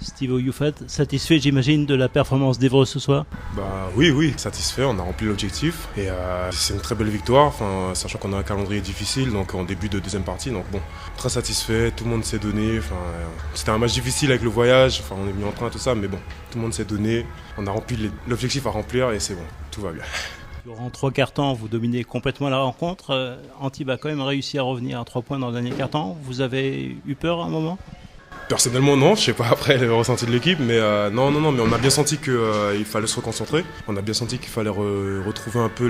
Steve Youfat, satisfait j'imagine de la performance d'Evreux ce soir? Oui, satisfait, on a rempli l'objectif et c'est une très belle victoire, sachant qu'on a un calendrier difficile donc en début de deuxième partie, donc bon, très satisfait, tout le monde s'est donné, c'était un match difficile avec le voyage, on est mis en train tout ça, mais bon, tout le monde s'est donné, on a rempli l'objectif à remplir et c'est bon, tout va bien. En 3 quarts temps, vous dominez complètement la rencontre. Antibes a quand même réussi à revenir à 3 points dans le dernier quart temps. Vous avez eu peur à un moment? Personnellement non, je sais pas après le ressenti de l'équipe, mais non, mais on a bien senti qu'il fallait se reconcentrer. On a bien senti qu'il fallait retrouver un peu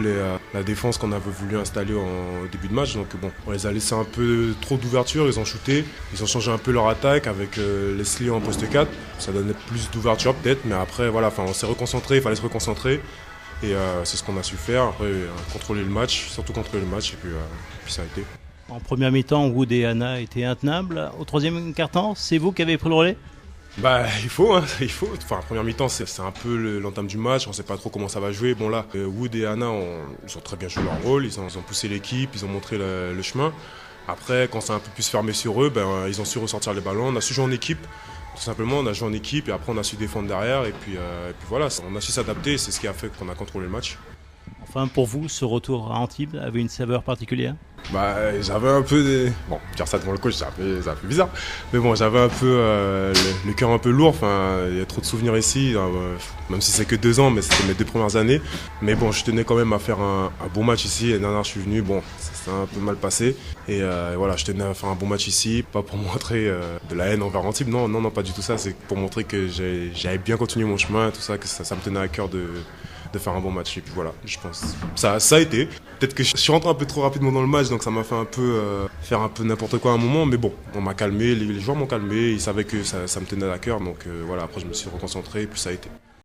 la défense qu'on avait voulu installer au début de match. Donc bon, on les a laissé un peu trop d'ouverture, ils ont shooté, ils ont changé un peu leur attaque avec Leslie en poste 4. Ça donnait plus d'ouverture peut-être, mais après voilà, on s'est reconcentré, il fallait se reconcentrer. Et c'est ce qu'on a su faire, après contrôler le match, surtout contrôler le match, et puis ça a été. En première mi-temps, Wood et Anna étaient intenables. Au troisième quart-temps, c'est vous qui avez pris le relais? Il faut. En première mi-temps, c'est un peu l'entame du match, on ne sait pas trop comment ça va jouer. Bon là, Wood et Anna, ils ont très bien joué leur rôle, ils ont poussé l'équipe, ils ont montré le chemin. Après, quand c'est un peu plus fermé sur eux, ils ont su ressortir les ballons, on a su jouer en équipe. Tout simplement, on a joué en équipe et après on a su défendre derrière et puis voilà, on a su s'adapter, c'est ce qui a fait qu'on a contrôlé le match. Enfin, pour vous, ce retour à Antibes avait une saveur particulière? J'avais un peu des... Bon, dire ça devant le coach, c'est un peu bizarre. Mais bon, j'avais un peu le cœur un peu lourd. Il y a trop de souvenirs ici, même si c'est que 2 ans, mais c'était mes 2 premières années. Mais bon, je tenais quand même à faire un bon match ici. L'année dernière, je suis venu, bon, ça s'est un peu mal passé. Et voilà, je tenais à faire un bon match ici, pas pour montrer de la haine envers Antibes. Non, pas du tout ça. C'est pour montrer que j'avais bien continué mon chemin, tout ça, que ça me tenait à cœur de faire un bon match. Et puis voilà, je pense ça a été. Peut-être que je suis rentré un peu trop rapidement dans le match, donc ça m'a fait un peu faire un peu n'importe quoi à un moment. Mais bon, on m'a calmé, les joueurs m'ont calmé, ils savaient que ça me tenait à cœur. Donc voilà, après je me suis reconcentré et puis ça a été.